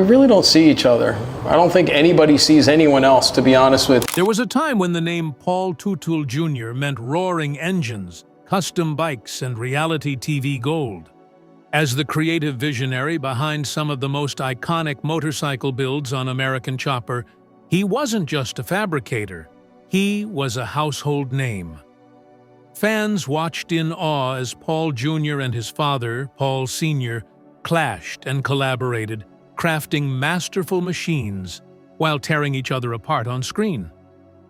we really don't see each other. I don't think anybody sees anyone else, to be honest with you. There was a time when the name Paul Teutul Jr. meant roaring engines, custom bikes, and reality TV gold. As the creative visionary behind some of the most iconic motorcycle builds on American Chopper, he wasn't just a fabricator, he was a household name. Fans watched in awe as Paul Jr. and his father, Paul Sr., clashed and collaborated, crafting masterful machines while tearing each other apart on screen.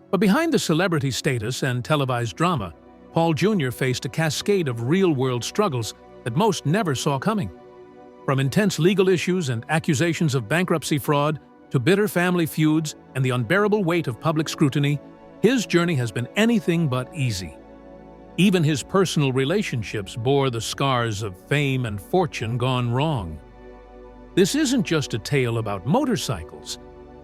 But behind the celebrity status and televised drama, Paul Jr. faced a cascade of real-world struggles that most never saw coming. From intense legal issues and accusations of bankruptcy fraud to bitter family feuds and the unbearable weight of public scrutiny, his journey has been anything but easy. Even his personal relationships bore the scars of fame and fortune gone wrong. This isn't just a tale about motorcycles.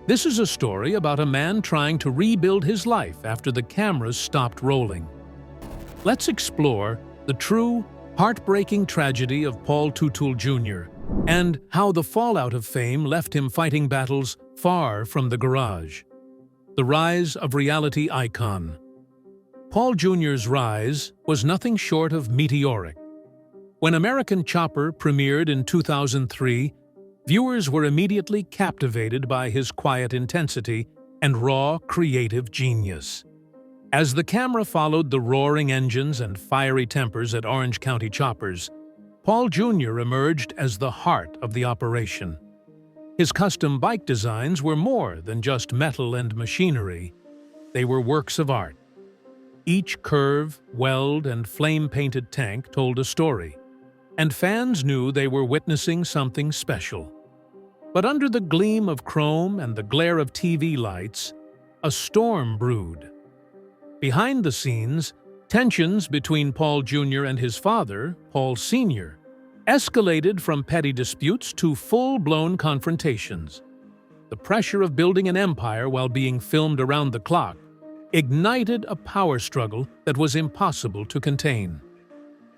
This is a story about a man trying to rebuild his life after the cameras stopped rolling. Let's explore the true, heartbreaking tragedy of Paul Teutul Jr. and how the fallout of fame left him fighting battles far from the garage. The rise of reality icon. Paul Jr.'s rise was nothing short of meteoric. When American Chopper premiered in 2003, viewers were immediately captivated by his quiet intensity and raw, creative genius. As the camera followed the roaring engines and fiery tempers at Orange County Choppers, Paul Jr. emerged as the heart of the operation. His custom bike designs were more than just metal and machinery. They were works of art. Each curve, weld, and flame-painted tank told a story, and fans knew they were witnessing something special. But under the gleam of chrome and the glare of TV lights, a storm brewed. Behind the scenes, tensions between Paul Jr. and his father, Paul Sr., escalated from petty disputes to full-blown confrontations. The pressure of building an empire while being filmed around the clock ignited a power struggle that was impossible to contain.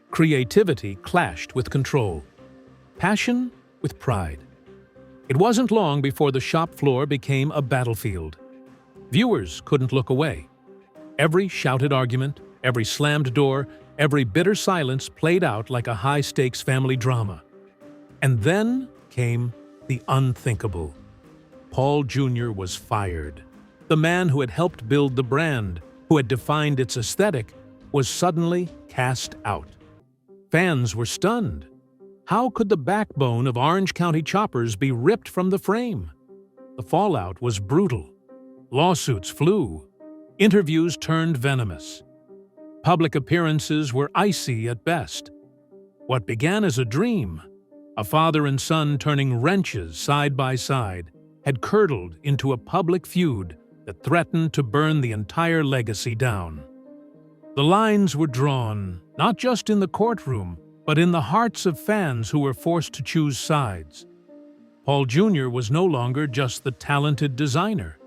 Creativity clashed with control, passion with pride. It wasn't long before the shop floor became a battlefield. Viewers couldn't look away. Every shouted argument, every slammed door, every bitter silence played out like a high-stakes family drama. And then came the unthinkable. Paul Jr. was fired. The man who had helped build the brand, who had defined its aesthetic, was suddenly cast out. Fans were stunned. How could the backbone of Orange County Choppers be ripped from the frame? The fallout was brutal. Lawsuits flew. Interviews turned venomous. Public appearances were icy at best. What began as a dream, a father and son turning wrenches side by side, had curdled into a public feud that threatened to burn the entire legacy down. The lines were drawn, not just in the courtroom, but in the hearts of fans who were forced to choose sides. Paul Jr. was no longer just the talented designer.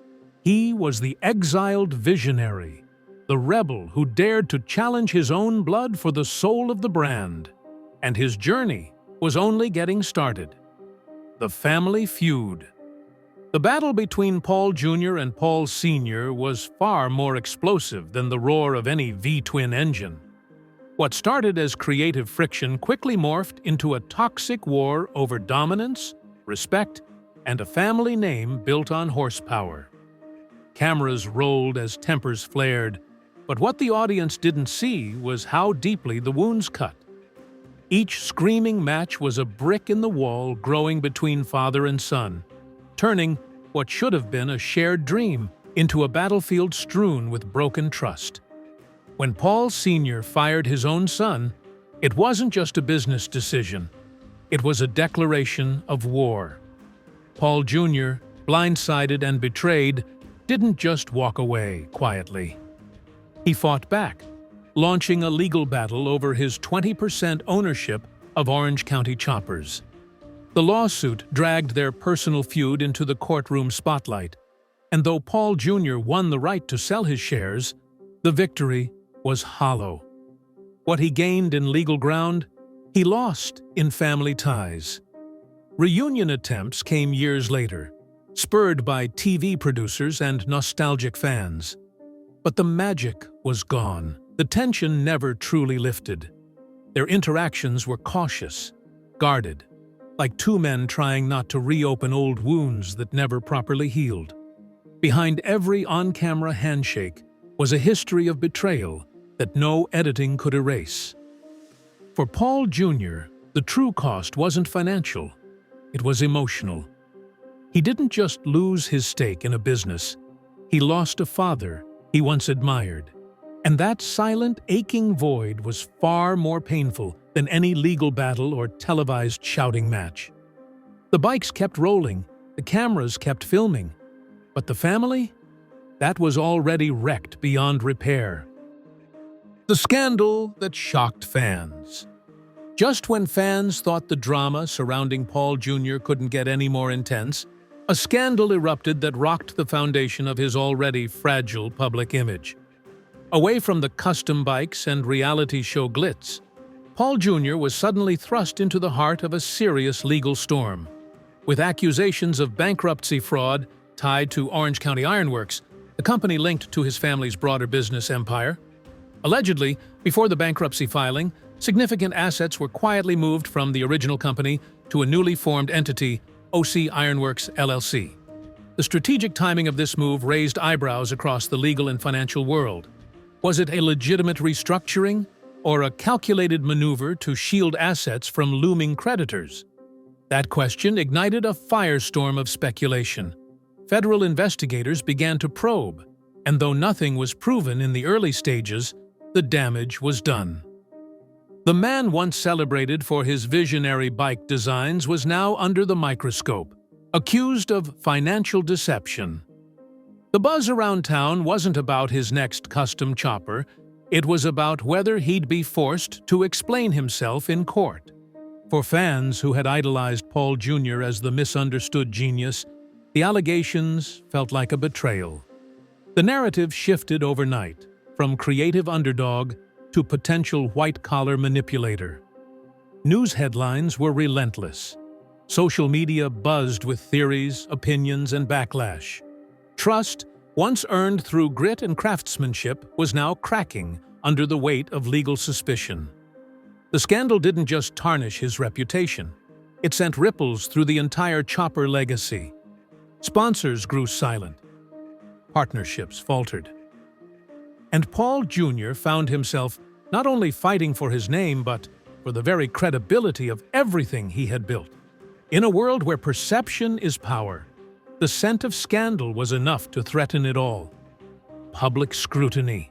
He was the exiled visionary, the rebel who dared to challenge his own blood for the soul of the brand. And his journey was only getting started. The Family Feud. The battle between Paul Jr. and Paul Sr. was far more explosive than the roar of any V-twin engine. What started as creative friction quickly morphed into a toxic war over dominance, respect, and a family name built on horsepower. Cameras rolled as tempers flared, but what the audience didn't see was how deeply the wounds cut. Each screaming match was a brick in the wall growing between father and son, turning what should have been a shared dream into a battlefield strewn with broken trust. When Paul Sr. fired his own son, it wasn't just a business decision. It was a declaration of war. Paul Jr., blindsided and betrayed, didn't just walk away quietly. He fought back, launching a legal battle over his 20% ownership of Orange County Choppers. The lawsuit dragged their personal feud into the courtroom spotlight, and though Paul Jr. won the right to sell his shares, the victory was hollow. What he gained in legal ground, he lost in family ties. Reunion attempts came years later, spurred by TV producers and nostalgic fans. But the magic was gone. The tension never truly lifted. Their interactions were cautious, guarded, like two men trying not to reopen old wounds that never properly healed. Behind every on-camera handshake was a history of betrayal that no editing could erase. For Paul Jr., the true cost wasn't financial, it was emotional. He didn't just lose his stake in a business, he lost a father he once admired. And that silent, aching void was far more painful than any legal battle or televised shouting match. The bikes kept rolling, the cameras kept filming, but the family? That was already wrecked beyond repair. The scandal that shocked fans. Just when fans thought the drama surrounding Paul Jr. couldn't get any more intense, a scandal erupted that rocked the foundation of his already fragile public image. Away from the custom bikes and reality show glitz, Paul Jr. was suddenly thrust into the heart of a serious legal storm. With accusations of bankruptcy fraud tied to Orange County Iron Works, the company linked to his family's broader business empire. Allegedly, before the bankruptcy filing, significant assets were quietly moved from the original company to a newly formed entity, OC Ironworks LLC. The strategic timing of this move raised eyebrows across the legal and financial world. Was it a legitimate restructuring or a calculated maneuver to shield assets from looming creditors? That question ignited a firestorm of speculation. Federal investigators began to probe, and though nothing was proven in the early stages, the damage was done. The man once celebrated for his visionary bike designs was now under the microscope, accused of financial deception. The buzz around town wasn't about his next custom chopper, it was about whether he'd be forced to explain himself in court. For fans who had idolized Paul Jr. as the misunderstood genius, the allegations felt like a betrayal. The narrative shifted overnight, from creative underdog to potential white-collar manipulator. News headlines were relentless. Social media buzzed with theories, opinions, and backlash. Trust, once earned through grit and craftsmanship, was now cracking under the weight of legal suspicion. The scandal didn't just tarnish his reputation. It sent ripples through the entire chopper legacy. Sponsors grew silent. Partnerships faltered. And Paul Jr. found himself not only fighting for his name, but for the very credibility of everything he had built. In a world where perception is power, the scent of scandal was enough to threaten it all. Public scrutiny.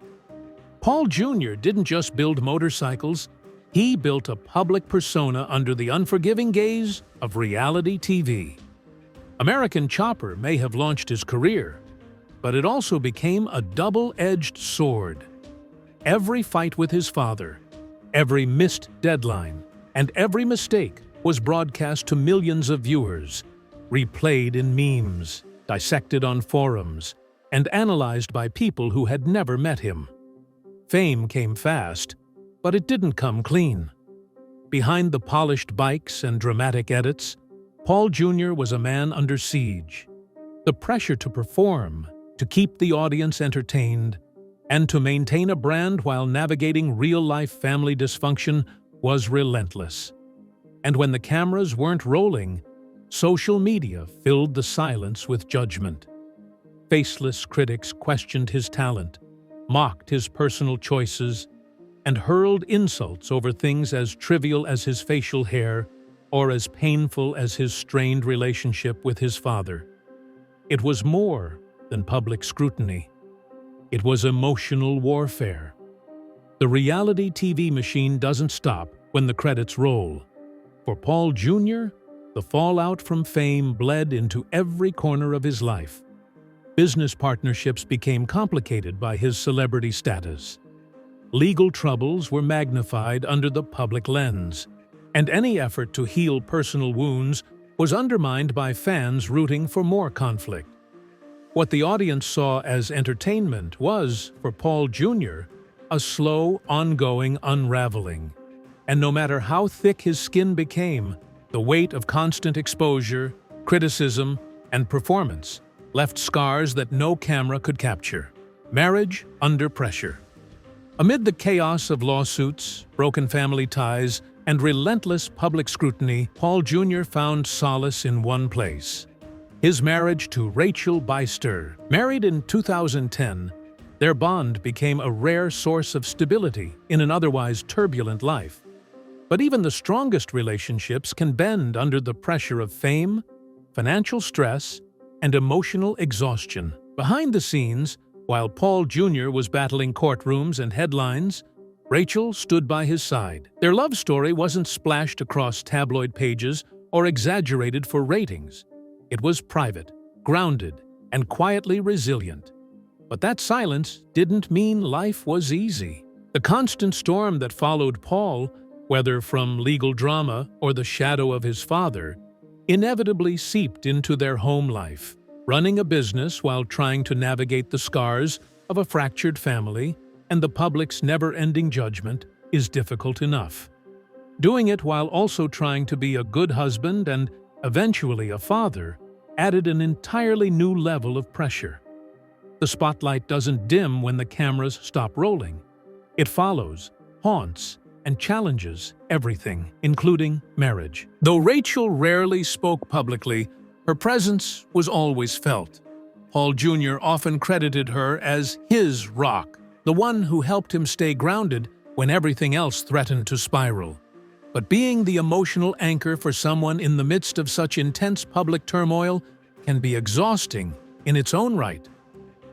Paul Jr. didn't just build motorcycles, he built a public persona under the unforgiving gaze of reality TV. American Chopper may have launched his career, but it also became a double-edged sword. Every fight with his father, every missed deadline, and every mistake was broadcast to millions of viewers, replayed in memes, dissected on forums, and analyzed by people who had never met him. Fame came fast, but it didn't come clean. Behind the polished bikes and dramatic edits, Paul Jr. was a man under siege. The pressure to perform, to keep the audience entertained, and to maintain a brand while navigating real-life family dysfunction was relentless. And when the cameras weren't rolling, social media filled the silence with judgment. Faceless critics questioned his talent, mocked his personal choices, and hurled insults over things as trivial as his facial hair or as painful as his strained relationship with his father. It was more than public scrutiny. It was emotional warfare. The reality TV machine doesn't stop when the credits roll. For Paul Jr., the fallout from fame bled into every corner of his life. Business partnerships became complicated by his celebrity status. Legal troubles were magnified under the public lens, and any effort to heal personal wounds was undermined by fans rooting for more conflict. What the audience saw as entertainment was, for Paul Jr., a slow, ongoing unraveling. And no matter how thick his skin became, The weight of constant exposure, criticism, and performance left scars that no camera could capture. Marriage under pressure. Amid the chaos of lawsuits, broken family ties, and relentless public scrutiny, Paul Jr. found solace in one place: his marriage to Rachel Beister. Married in 2010, their bond became a rare source of stability in an otherwise turbulent life. But even the strongest relationships can bend under the pressure of fame, financial stress, and emotional exhaustion. Behind the scenes, while Paul Jr. was battling courtrooms and headlines, Rachel stood by his side. Their love story wasn't splashed across tabloid pages or exaggerated for ratings. It was private, grounded, and quietly resilient. But that silence didn't mean life was easy. The constant storm that followed Paul, whether from legal drama or the shadow of his father, inevitably seeped into their home life. Running a business while trying to navigate the scars of a fractured family and the public's never-ending judgment is difficult enough. Doing it while also trying to be a good husband and eventually a father added an entirely new level of pressure. The spotlight doesn't dim when the cameras stop rolling. It follows, haunts, and challenges everything, including marriage. Though Rachel rarely spoke publicly, her presence was always felt. Paul Jr. often credited her as his rock, the one who helped him stay grounded when everything else threatened to spiral. But being the emotional anchor for someone in the midst of such intense public turmoil can be exhausting in its own right.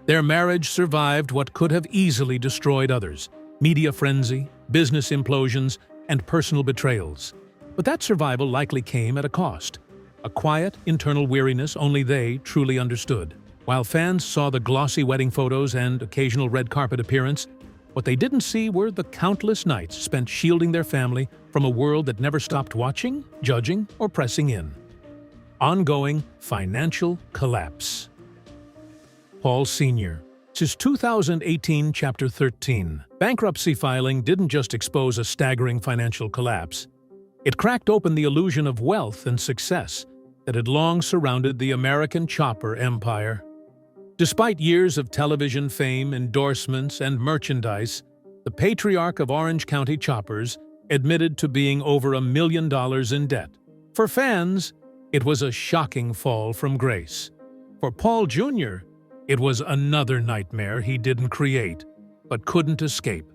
Their marriage survived what could have easily destroyed others: media frenzy, business implosions, and personal betrayals. But that survival likely came at a cost. A quiet, internal weariness only they truly understood. While fans saw the glossy wedding photos and occasional red carpet appearance, what they didn't see were the countless nights spent shielding their family from a world that never stopped watching, judging, or pressing in. Ongoing financial collapse. Paul Sr. Since 2018, Chapter 13, bankruptcy filing didn't just expose a staggering financial collapse. It cracked open the illusion of wealth and success that had long surrounded the American chopper empire. Despite years of television fame, endorsements, and merchandise, the patriarch of Orange County choppers admitted to being over $1 million in debt. For fans, it was a shocking fall from grace. For Paul Jr., it was another nightmare he didn't create, but couldn't escape.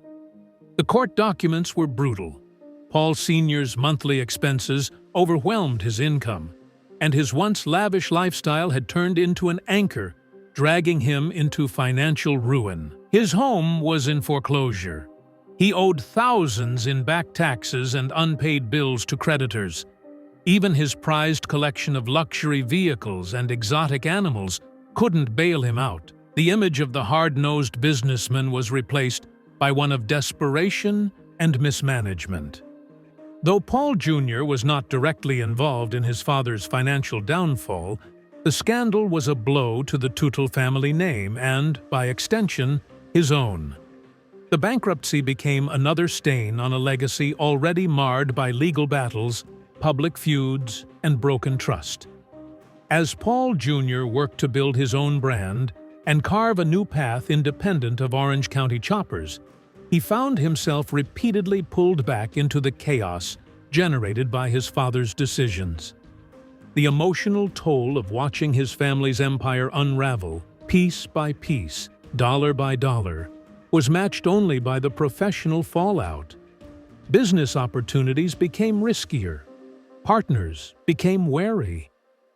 The court documents were brutal. Paul Sr.'s monthly expenses overwhelmed his income, and his once lavish lifestyle had turned into an anchor, dragging him into financial ruin. His home was in foreclosure. He owed thousands in back taxes and unpaid bills to creditors. Even his prized collection of luxury vehicles and exotic animals couldn't bail him out. The image of the hard-nosed businessman was replaced by one of desperation and mismanagement. Though Paul Jr. was not directly involved in his father's financial downfall, the scandal was a blow to the Teutul family name and, by extension, his own. The bankruptcy became another stain on a legacy already marred by legal battles, public feuds, and broken trust. As Paul Jr. worked to build his own brand and carve a new path independent of Orange County choppers, he found himself repeatedly pulled back into the chaos generated by his father's decisions. The emotional toll of watching his family's empire unravel, piece by piece, dollar by dollar, was matched only by the professional fallout. Business opportunities became riskier, partners became wary,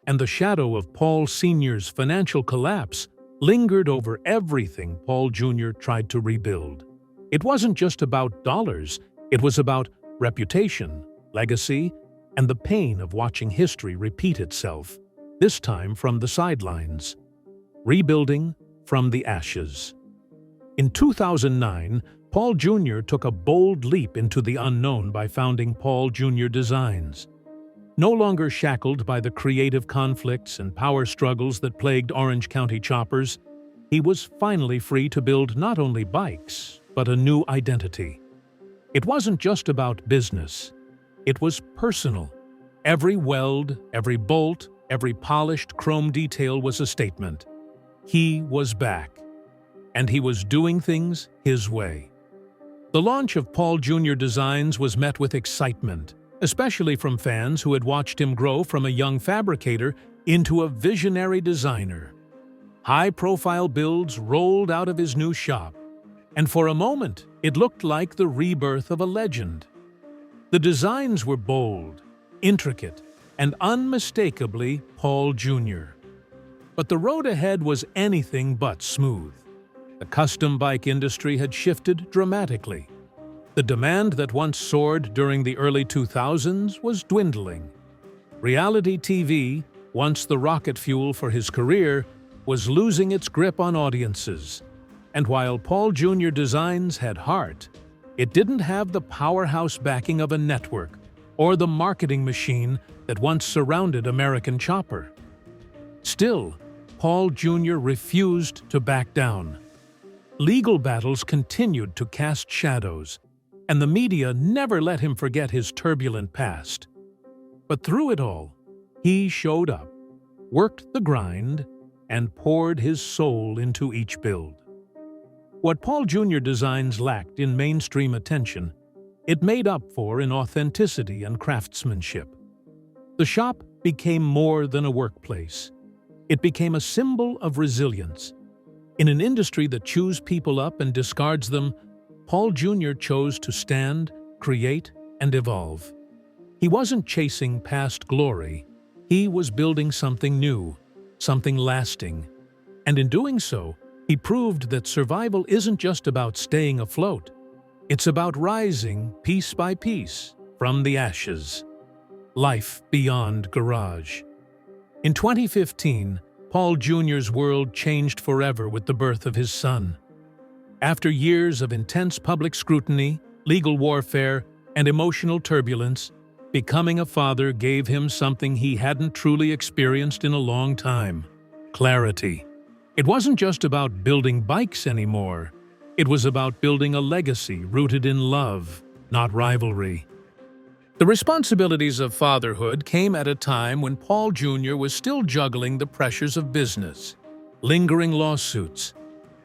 and the shadow of Paul Sr.'s financial collapse lingered over everything Paul Jr. tried to rebuild. It wasn't just about dollars, it was about reputation, legacy, and the pain of watching history repeat itself, this time from the sidelines. Rebuilding from the ashes. In 2009, Paul Jr. took a bold leap into the unknown by founding Paul Jr. Designs. No longer shackled by the creative conflicts and power struggles that plagued Orange County choppers, he was finally free to build not only bikes, but a new identity. It wasn't just about business. It was personal. Every weld, every bolt, every polished chrome detail was a statement. He was back, and he was doing things his way. The launch of Paul Jr. Designs was met with excitement, especially from fans who had watched him grow from a young fabricator into a visionary designer. High-profile builds rolled out of his new shop, and for a moment it looked like the rebirth of a legend. The designs were bold, intricate, and unmistakably Paul Jr. But the road ahead was anything but smooth. The custom bike industry had shifted dramatically. The demand that once soared during the early 2000s was dwindling. Reality TV, once the rocket fuel for his career, was losing its grip on audiences. And while Paul Jr. Designs had heart, it didn't have the powerhouse backing of a network or the marketing machine that once surrounded American Chopper. Still, Paul Jr. refused to back down. Legal battles continued to cast shadows, and the media never let him forget his turbulent past. But through it all, he showed up, worked the grind, and poured his soul into each build. What Paul Jr. Designs lacked in mainstream attention, it made up for in authenticity and craftsmanship. The shop became more than a workplace. It became a symbol of resilience. In an industry that chews people up and discards them, Paul Jr. chose to stand, create, and evolve. He wasn't chasing past glory. He was building something new, something lasting. And in doing so, he proved that survival isn't just about staying afloat. It's about rising piece by piece from the ashes. Life beyond garage. In 2015, Paul Jr.'s world changed forever with the birth of his son. After years of intense public scrutiny, legal warfare, and emotional turbulence, becoming a father gave him something he hadn't truly experienced in a long time: clarity. It wasn't just about building bikes anymore. It was about building a legacy rooted in love, not rivalry. The responsibilities of fatherhood came at a time when Paul Jr. was still juggling the pressures of business, lingering lawsuits,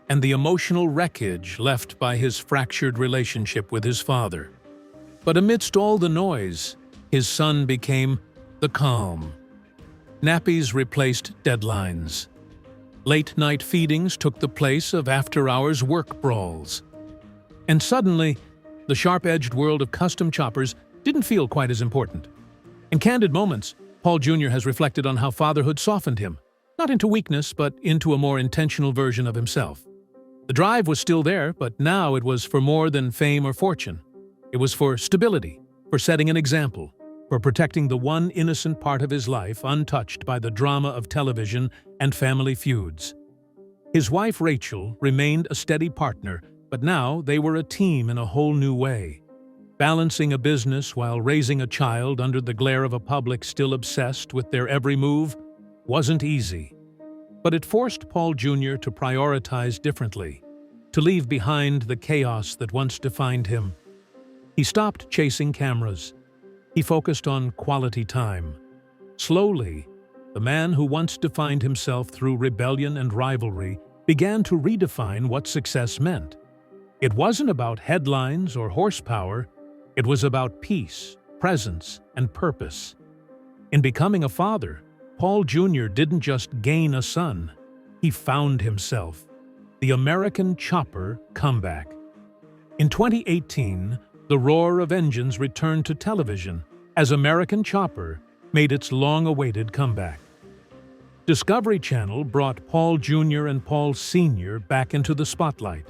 and the emotional wreckage left by his fractured relationship with his father. But amidst all the noise, his son became the calm. Nappies replaced deadlines. Late-night feedings took the place of after-hours work brawls. And suddenly, the sharp-edged world of custom choppers didn't feel quite as important. In candid moments, Paul Jr. has reflected on how fatherhood softened him, not into weakness, but into a more intentional version of himself. The drive was still there, but now it was for more than fame or fortune. It was for stability, for setting an example, for protecting the one innocent part of his life untouched by the drama of television and family feuds. His wife Rachel remained a steady partner, but now they were a team in a whole new way. Balancing a business while raising a child under the glare of a public still obsessed with their every move wasn't easy. But it forced Paul Jr. to prioritize differently, to leave behind the chaos that once defined him. He stopped chasing cameras. He focused on quality time. Slowly, the man who once defined himself through rebellion and rivalry began to redefine what success meant. It wasn't about headlines or horsepower. It was about peace, presence, and purpose. In becoming a father, Paul Jr. didn't just gain a son. He found himself. The American Chopper comeback. In 2018, the roar of engines returned to television as American Chopper made its long-awaited comeback. Discovery Channel brought Paul Jr. and Paul Sr. back into the spotlight,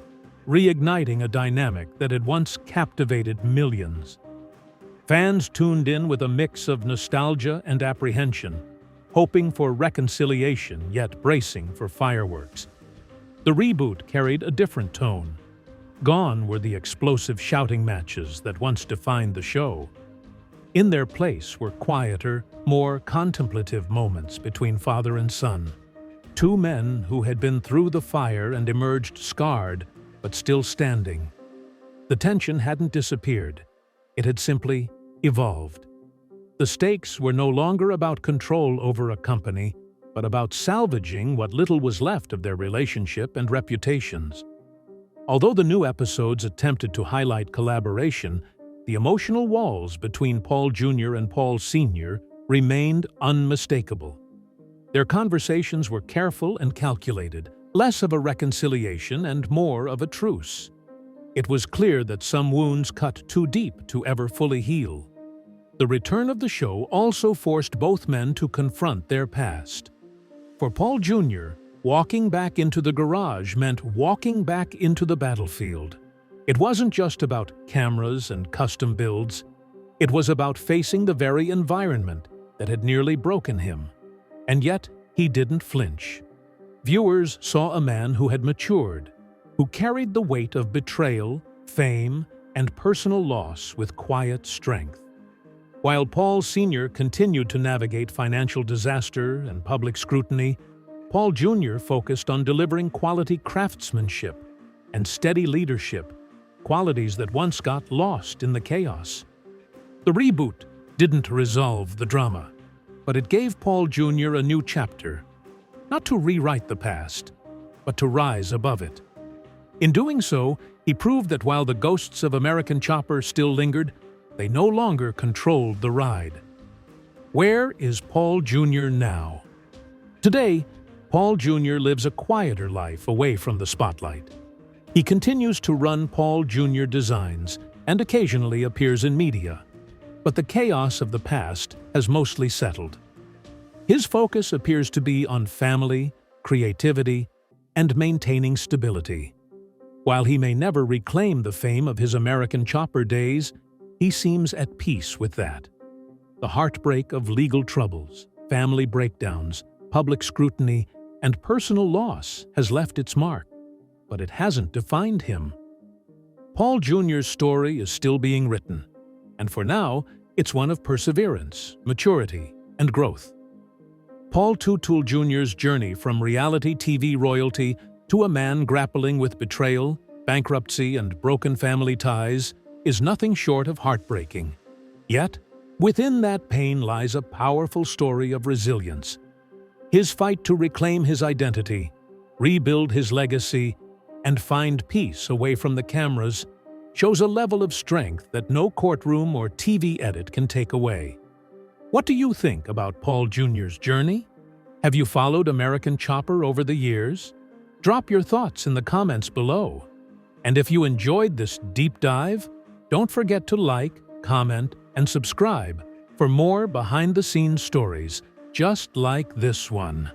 reigniting a dynamic that had once captivated millions. Fans tuned in with a mix of nostalgia and apprehension, hoping for reconciliation yet bracing for fireworks. The reboot carried a different tone. Gone were the explosive shouting matches that once defined the show. In their place were quieter, more contemplative moments between father and son. Two men who had been through the fire and emerged scarred, but still standing. The tension hadn't disappeared. It had simply evolved. The stakes were no longer about control over a company, but about salvaging what little was left of their relationship and reputations. Although the new episodes attempted to highlight collaboration, the emotional walls between Paul Jr. and Paul Sr. remained unmistakable. Their conversations were careful and calculated, less of a reconciliation and more of a truce. It was clear that some wounds cut too deep to ever fully heal. The return of the show also forced both men to confront their past. For Paul Jr., walking back into the garage meant walking back into the battlefield. It wasn't just about cameras and custom builds. It was about facing the very environment that had nearly broken him. And yet, he didn't flinch. Viewers saw a man who had matured, who carried the weight of betrayal, fame, and personal loss with quiet strength. While Paul Sr. continued to navigate financial disaster and public scrutiny, Paul Jr. focused on delivering quality craftsmanship and steady leadership, qualities that once got lost in the chaos. The reboot didn't resolve the drama, but it gave Paul Jr. a new chapter, not to rewrite the past, but to rise above it. In doing so, he proved that while the ghosts of American Chopper still lingered, they no longer controlled the ride. Where is Paul Jr. now? Today, Paul Jr. lives a quieter life away from the spotlight. He continues to run Paul Jr. Designs and occasionally appears in media, but the chaos of the past has mostly settled. His focus appears to be on family, creativity, and maintaining stability. While he may never reclaim the fame of his American Chopper days, he seems at peace with that. The heartbreak of legal troubles, family breakdowns, public scrutiny, and personal loss has left its mark, but it hasn't defined him. Paul Jr.'s story is still being written, and for now, it's one of perseverance, maturity, and growth. Paul Teutul Jr.'s journey from reality TV royalty to a man grappling with betrayal, bankruptcy, and broken family ties is nothing short of heartbreaking. Yet, within that pain lies a powerful story of resilience. His fight to reclaim his identity, rebuild his legacy, and find peace away from the cameras shows a level of strength that no courtroom or TV edit can take away. What do you think about Paul Jr.'s journey? Have you followed American Chopper over the years? Drop your thoughts in the comments below. And if you enjoyed this deep dive, don't forget to like, comment, and subscribe for more behind-the-scenes stories just like this one.